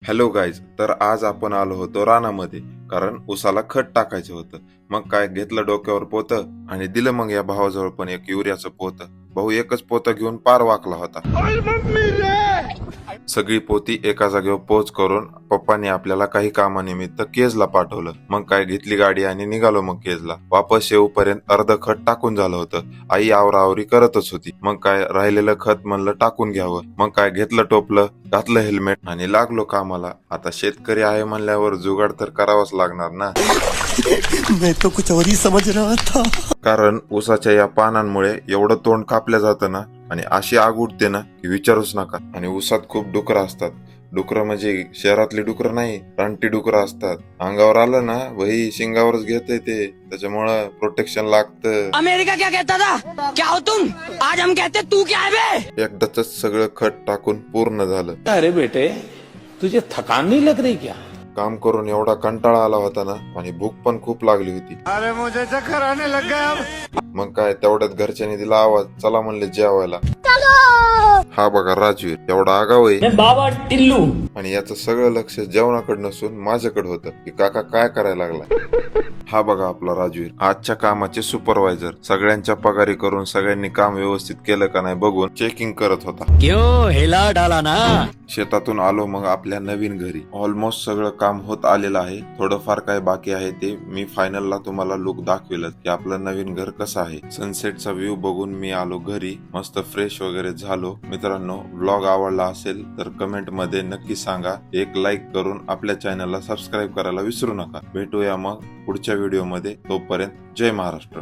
Hello guys, तर आज आपण आलो होतो रानामध्ये. कारण उसाला खत टाकायचं होतं. मग काय घेतलं डोक्यावर पोतं आणि दिलं मग या भावाजवळ पण एक युरियाचं पोतं. भाऊ एकच पोतं घेऊन पार वाकला होता. सगळी पोती एका जागेवर पोच करून पप्पांनी आपल्याला काही कामानिमित्त केजला पाठवलं. मग काय घेतली गाडी आणि निघालो मग केजला. वापस येऊपर्यंत अर्ध खत टाकून झालं होतं. आई आवराआवरी करतच होती. मग काय राहिलेलं खत म्हणलं टाकून घ्यावं. मग काय घेतलं टोपलं, घातलं हेल्मेट आणि लागलो कामाला. आता शेतकरी आहे म्हणल्यावर जुगाड तर करावाच लागणार ना. मैं तो कुछ और ही समझ रहा था. कारण ऊसाच्या या पानांमुळे एवढं तोंड कापलं जातं ना आणि अशी आग उठते ना की विचारूच नका. आणि ऊसात खूप डुकरं असतात. डुकरं म्हणजे शहरातली डुकरं नाही, रानटी डुकरं असतात. अंगावर आलं ना वही शिंगावरच घेते ते. त्याच्यामुळं प्रोटेक्शन लागतं. अमेरिका क्या कहता था? क्या हो तुम? आज हम कहते तू क्या है बे? एकदाच सगळं खत टाकून पूर्ण झालं. अरे बेटे, तुझे थकान नहीं लग रही क्या? काम करून एवढा कंटाळा आला होता ना आणि भूक पण खूप लागली होती. अरे मुझे चक्कर आने लग गया. मग काय तेवढ्यात घरच्यांनी दिला आवाज, चला म्हणले जेवायला. हा बघा राजवीर, एवढा आगाव आहे बाबा टिल्लू. आणि याचं सगळं लक्ष जेवणाकडे नसून माझ्याकडे होतं की काका काय करायला लागला. हा बघा आपला राजवीर, आजच्या कामाचे सुपरवायझर. सगळ्यांच्या पगारी करून सगळ्यांनी काम व्यवस्थित केलं का नाही बघून चेकिंग करत होता. क्यों हिला डाला ना? शेतातून आलो मग आपल्या नवीन घरी. ऑलमोस्ट सगळं काम होत आलेलं आहे. थोडंफार काय बाकी आहे ते मी फायनलला तुम्हाला लुक दाखवेलच की आपलं नवीन घर कसं आहे. सनसेटचा व्ह्यू बघून मी आलो घरी, मस्त फ्रेश वगैरे झालो. मित्रांनो, व्लॉग आवडला असेल तर कमेंट मध्ये नक्की सांगा. एक लाईक करून आपल्या चॅनलला सबस्क्राईब करायला विसरू नका. भेटूया मग पुढच्या व्हिडिओ मध्ये. तोपर्यंत जय महाराष्ट्र.